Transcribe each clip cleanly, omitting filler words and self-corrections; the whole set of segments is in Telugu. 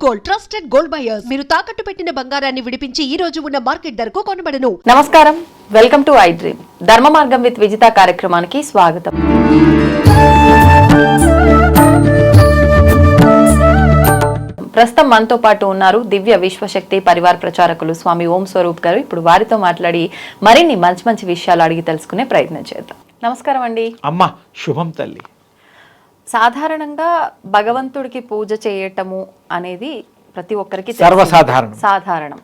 Gold, trusted gold buyers. మీరు తాకట్టు పెట్టిన బంగారాన్ని విడిపించి ఈ రోజు ఉన్న మార్కెట్ ధరకు కొనబడను. నమస్కారం, వెల్కమ్ టు ఐ డ్రీమ్. ధర్మ మార్గం విత్ విజిత కార్యక్రమానికి స్వాగతం. ప్రస్తుతం మనతో పాటు ఉన్నారు దివ్య విశ్వశక్తి పరివార ప్రచారకులు స్వామి ఓం స్వరూప్ గారు. ఇప్పుడు వారితో మాట్లాడి మరిన్ని మంచి మంచి విషయాలు అడిగి తెలుసుకునే ప్రయత్నం చేద్దాం. నమస్కారం అండి. అమ్మ శుభం తల్లి. సాధారణంగా భగవంతుడికి పూజ చేయటము అనేది ప్రతి ఒక్కరికి సాధారణం.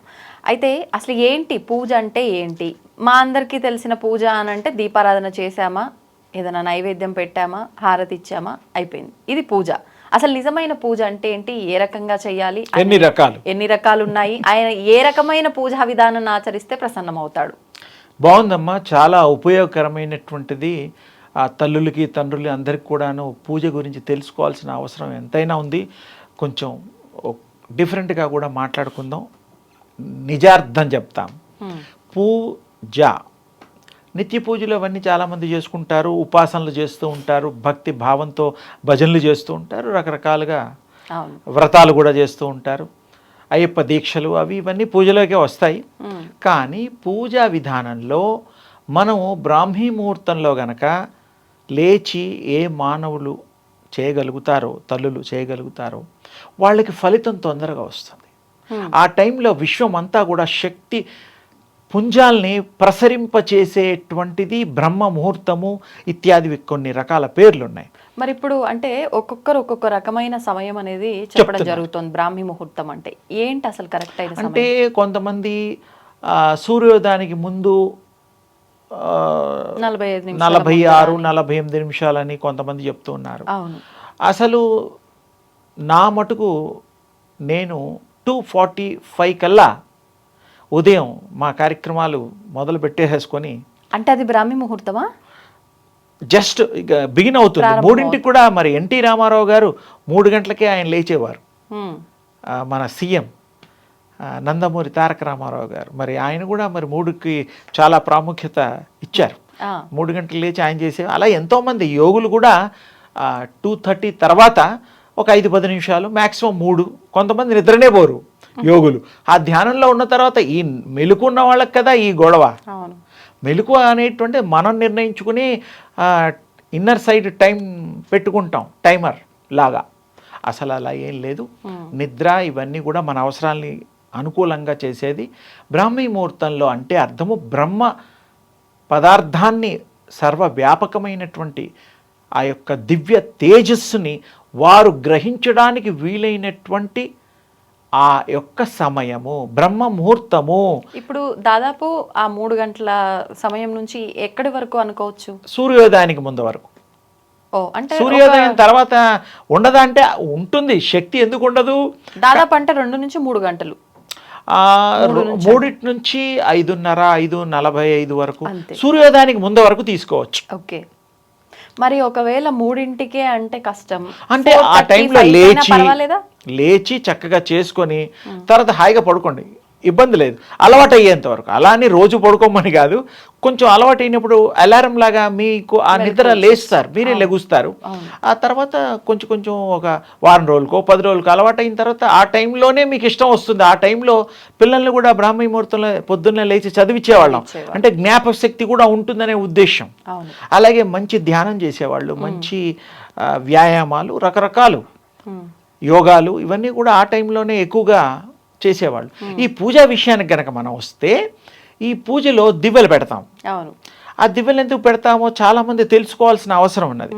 అయితే అసలు ఏంటి పూజ అంటే ఏంటి? మా అందరికీ తెలిసిన పూజ అని అంటే దీపారాధన చేసామా, ఏదైనా నైవేద్యం పెట్టామా, హారతి ఇచ్చామా, అయిపోయింది. ఇది పూజ. అసలు నిజమైన పూజ అంటే ఏంటి? ఏ రకంగా చేయాలి? ఎన్ని రకాలు ఉన్నాయి? ఆయన ఏ రకమైన పూజా విధానాన్ని ఆచరిస్తే ప్రసన్నమవుతాడు? బాగుందమ్మా, చాలా ఉపయోగకరమైనటువంటిది. తల్లులకి తండ్రులు అందరికి కూడాను పూజ గురించి తెలుసుకోవాల్సిన అవసరం ఎంతైనా ఉంది. కొంచెం డిఫరెంట్గా కూడా మాట్లాడుకుందాం. నిజార్థం చెప్తాం. పూజ నిత్య పూజలు అవన్నీ చాలామంది చేసుకుంటారు, ఉపాసనలు చేస్తూ ఉంటారు, భక్తి భావంతో భజనలు చేస్తూ ఉంటారు, రకరకాలుగా వ్రతాలు కూడా చేస్తూ ఉంటారు, అయ్యప్ప దీక్షలు అవి ఇవన్నీ పూజలోకే వస్తాయి. కానీ పూజా విధానంలో మనము బ్రాహ్మీ ముహూర్తంలో గనక లేచి ఏ మానవులు చేయగలుగుతారో, తల్లులు చేయగలుగుతారో వాళ్ళకి ఫలితం తొందరగా వస్తుంది. ఆ టైంలో విశ్వం అంతా కూడా శక్తి పుంజాల్ని ప్రసరింపచేసేటువంటిది బ్రహ్మ ముహూర్తము ఇత్యాది కొన్ని రకాల పేర్లు ఉన్నాయి. మరి ఇప్పుడు అంటే ఒక్కొక్కరు ఒక్కొక్క రకమైన సమయం అనేది చెప్పడం జరుగుతుంది. బ్రాహ్మీ ముహూర్తం అంటే ఏంటి అసలు కరెక్ట్ అయిన సమయం? అంటే కొంతమంది సూర్యోదయానికి ముందు 46-48 నిమిషాలని కొంతమంది చెప్తూ ఉన్నారు. అసలు నా మటుకు నేను 2:45 కల్లా ఉదయం మా కార్యక్రమాలు మొదలు పెట్టేసుకొని. అంటే అది బ్రాహ్మీ ముహూర్తమా? జస్ట్ ఇక బిగిన్ అవుతుంది. 3ంటికి కూడా మరి ఎన్టీ రామారావు గారు 3 గంటలకే ఆయన లేచేవారు. మన సీఎం నందమూరి తారక రామారావు గారు మరి ఆయన కూడా మరి 3కి చాలా ప్రాముఖ్యత ఇచ్చారు. 3 గంటలు లేచి ఆయన చేసే. అలా ఎంతోమంది యోగులు కూడా 2:30 తర్వాత ఒక 5-10 నిమిషాలు, మ్యాక్సిమం 3. కొంతమంది నిద్రనే పోరు యోగులు. ఆ ధ్యానంలో ఉన్న తర్వాత ఈ మెలకు ఉన్న వాళ్ళకి కదా ఈ గొడవ. మెలకు అనేటువంటి మనం నిర్ణయించుకుని ఇన్నర్ సైడ్ టైం పెట్టుకుంటాం, టైమర్ లాగా. అసలు అలా ఏం లేదు. నిద్ర ఇవన్నీ కూడా మన అవసరాల్ని అనుకూలంగా చేసేది. బ్రాహ్మీ ముహూర్తంలో అంటే అర్థము బ్రహ్మ పదార్థాన్ని సర్వవ్యాపకమైనటువంటి ఆ యొక్క దివ్య తేజస్సుని వారు గ్రహించడానికి వీలైనటువంటి ఆ యొక్క సమయము బ్రహ్మ ముహూర్తము. ఇప్పుడు దాదాపు ఆ 3 గంటల సమయం నుంచి ఎక్కడి వరకు అనుకోవచ్చు? సూర్యోదయానికి ముందు వరకు. అంటే సూర్యోదయం తర్వాత ఉండదా అంటే ఉంటుంది. శక్తి ఎందుకు ఉండదు? దాదాపు అంటే 2 నుంచి 3 గంటలు. 3 నుంచి 5:30, 5:45 వరకు సూర్యోదయానికి ముందు వరకు తీసుకోవచ్చు. ఓకే. మరి ఒకవేళ 3ంటికే అంటే కష్టం. అంటే ఆ టైంలో లేచి చక్కగా చేసుకొని తర్వాత హాయిగా పడుకోండి, ఇబ్బంది లేదు. అలవాటు అయ్యేంత వరకు. అలా అని రోజు పడుకోమని కాదు, కొంచెం అలవాటు అయినప్పుడు అలారం లాగా మీకు ఆ నిద్ర లేస్తారు, మీరే లెగుస్తారు. ఆ తర్వాత కొంచెం కొంచెం ఒక వారం రోజులకో 10 రోజులకో అలవాటు అయిన తర్వాత ఆ టైంలోనే మీకు ఇష్టం వస్తుంది. ఆ టైంలో పిల్లల్ని కూడా బ్రాహ్మీ ముహూర్తంలో పొద్దున్నే లేచి చదివించేవాళ్ళం. అంటే జ్ఞాపశక్తి కూడా ఉంటుందనే ఉద్దేశం. అలాగే మంచి ధ్యానం చేసేవాళ్ళు, మంచి వ్యాయామాలు, రకరకాలు యోగాలు ఇవన్నీ కూడా ఆ టైంలోనే ఎక్కువగా చేసేవాళ్ళు. ఈ పూజా విషయానికి గనక మనం వస్తే, ఈ పూజలో దివ్యలు పెడతాం. ఆ దివ్యలు ఎందుకు పెడతామో చాలామంది తెలుసుకోవాల్సిన అవసరం ఉన్నది.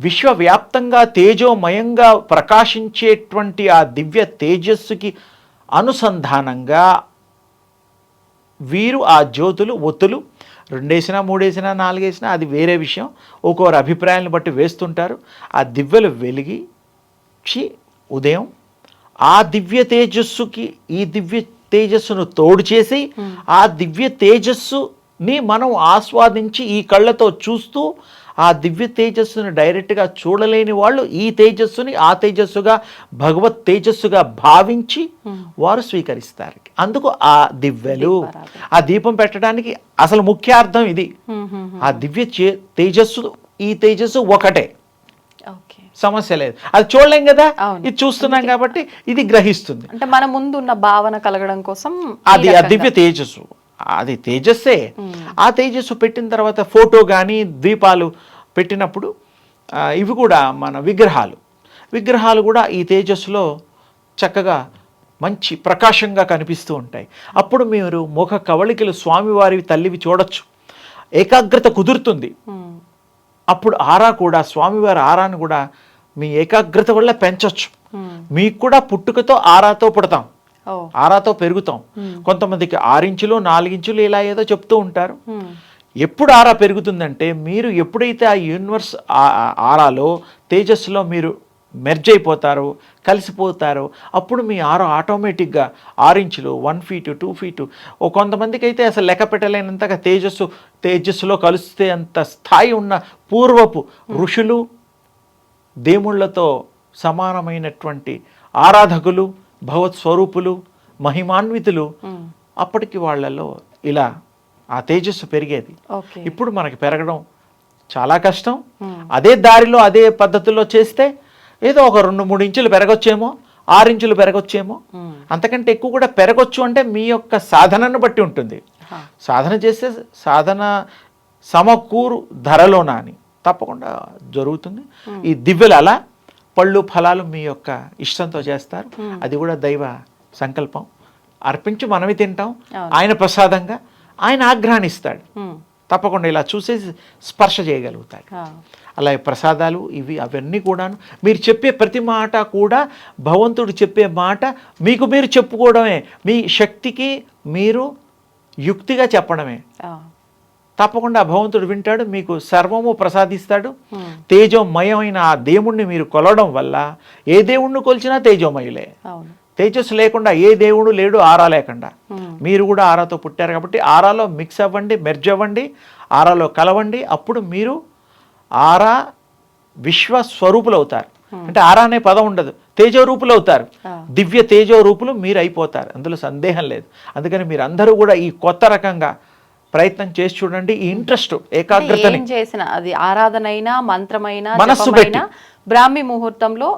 విశ్వవ్యాప్తంగా తేజోమయంగా ప్రకాశించేటువంటి ఆ దివ్య తేజస్సుకి అనుసంధానంగా వీరు ఆ జ్యోతులు, ఒత్తులు 2 వేసినా 3 వేసినా 4 వేసినా అది వేరే విషయం. ఒక్కొక్కరు అభిప్రాయాలను బట్టి వేస్తుంటారు. ఆ దివ్యలు వెలిగించి ఉదయం ఆ దివ్య తేజస్సుకి ఈ దివ్య తేజస్సును తోడు చేసి ఆ దివ్య తేజస్సుని మనం ఆస్వాదించి ఈ కళ్ళతో చూస్తూ ఆ దివ్య తేజస్సును డైరెక్ట్గా చూడలేని వాళ్ళు ఈ తేజస్సుని ఆ తేజస్సుగా భగవత్ తేజస్సుగా భావించి వారు స్వీకరిస్తారు. అందుకు ఆ దివ్యలు, ఆ దీపం పెట్టడానికి అసలు ముఖ్యార్థం ఇది. ఆ దివ్య తేజస్సు ఈ తేజస్సు ఒకటే. సమస్య లేదు. అది చూడలేం కదా, అవును. ఇది చూస్తున్నాం కాబట్టి ఇది గ్రహిస్తుంది. అంటే మన ముందు ఉన్న భావన కలగడం కోసం అది ఆ దివ్య తేజస్సు, అది తేజస్సే. ఆ తేజస్సు పెట్టిన తర్వాత ఫోటో కానీ దీపాలు పెట్టినప్పుడు ఇవి కూడా మన విగ్రహాలు కూడా ఈ తేజస్సులో చక్కగా మంచి ప్రకాశంగా కనిపిస్తూ ఉంటాయి. అప్పుడు మీరు ముఖ కవళికలు స్వామివారి తల్లివి చూడొచ్చు, ఏకాగ్రత కుదురుతుంది. అప్పుడు ఆరా కూడా స్వామివారి ఆరాను కూడా మీ ఏకాగ్రత వల్ల పెంచొచ్చు. మీకు కూడా పుట్టుకతో ఆరాతో పుడతాం, ఆరాతో పెరుగుతాం. కొంతమందికి 6 ఇంచులు 4 ఇంచులు ఇలా ఏదో చెప్తూ ఉంటారు. ఎప్పుడు ఆరా పెరుగుతుందంటే మీరు ఎప్పుడైతే ఆ యూనివర్స్ ఆరాలో తేజస్సులో మీరు మెర్జ్ అయిపోతారో, కలిసిపోతారో, అప్పుడు మీ ఆరా ఆటోమేటిక్గా 6 ఇంచులు 1 ఫీటు 2 ఫీటు, కొంతమందికి అయితే అసలు లెక్క పెట్టలేనంతగా తేజస్సులో కలిస్తే అంత స్థాయి ఉన్న పూర్వపు ఋషులు, దేవుళ్లతో సమానమైనటువంటి ఆరాధకులు, భగవత్ స్వరూపులు, మహిమాన్వితులు, అప్పటికి వాళ్ళలో ఇలా ఆ తేజస్సు పెరిగేది. ఇప్పుడు మనకి పెరగడం చాలా కష్టం. అదే దారిలో అదే పద్ధతిలో చేస్తే ఏదో ఒక 2-3 ఇంచులు పెరగొచ్చేమో, 6 ఇంచులు పెరగొచ్చేమో, అంతకంటే ఎక్కువ కూడా పెరగొచ్చు. అంటే మీ యొక్క సాధనను బట్టి ఉంటుంది. సాధన చేస్తే సాధన సమకూరు ధరలోన అని తప్పకుండా జరుగుతుంది. ఈ దివ్యలు అలా పళ్ళు ఫలాలు మీ యొక్క ఇష్టంతో చేస్తారు. అది కూడా దైవ సంకల్పం. అర్పించి మనమే తింటాం, ఆయన ప్రసాదంగా ఆయన ఆగ్రహాన్నిస్తాడు. తప్పకుండా ఇలా చూసేసి స్పర్శ చేయగలుగుతాడు. అలా ప్రసాదాలు ఇవి అవన్నీ కూడాను మీరు చెప్పే ప్రతి మాట కూడా భగవంతుడు చెప్పే మాట మీకు మీరు చెప్పుకోవడమే, మీ శక్తికి మీరు యుక్తిగా చెప్పడమే. తప్పకుండా భగవంతుడు వింటాడు, మీకు సర్వము ప్రసాదిస్తాడు. తేజోమయమైన ఆ దేవుణ్ణి మీరు కొలవడం వల్ల ఏ దేవుణ్ణి కొలిచినా తేజోమయులే. తేజస్సు లేకుండా ఏ దేవుడు లేడు, ఆరా లేకుండా. మీరు కూడా ఆరాతో పుట్టారు కాబట్టి ఆరాలో మిక్స్ అవ్వండి, మెర్జ్ అవ్వండి, ఆరాలో కలవండి. అప్పుడు మీరు ఆరా విశ్వస్వరూపులు అవుతారు. అంటే ఆరా అనే పదం ఉండదు, తేజో రూపులు అవుతారు. దివ్య తేజో రూపులు మీరు అయిపోతారు, అందులో సందేహం లేదు. అందుకని మీరు అందరూ కూడా ఈ కొత్త రకంగా ప్రయత్నం చేసి చూడండి. ఈ ఇంట్రెస్ట్ ఏకాగ్రతని చేసిన అది ఆరాధనైనా మంత్రమైనా మనస్సు పెట్టి బ్రాహ్మీ ముహూర్తంలో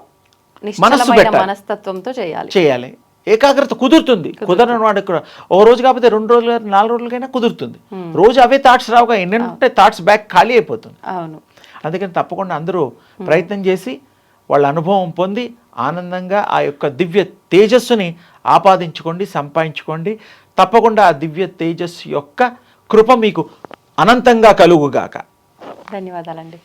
నిశ్చలమైన మనస్తత్వంతో చేయాలి. ఏకాగ్రత కుదురుతుంది. కుదరని వాడికి కూడా ఓ రోజు కాకపోతే 2 రోజులు 4 రోజులకైనా కుదురుతుంది. రోజు అవే థాట్స్ రావుగా, ఎన్నంటే థాట్స్ బ్యాక్ ఖాళీ అయిపోతుంది. అవును. అందుకని తప్పకుండా అందరూ ప్రయత్నం చేసి వాళ్ళ అనుభవం పొంది ఆనందంగా ఆ యొక్క దివ్య తేజస్సుని ఆపాదించుకోండి, సంపాదించుకోండి. తప్పకుండా ఆ దివ్య తేజస్సు యొక్క కృప మీకు అనంతంగా కలుగుగాక. ధన్యవాదాలండి.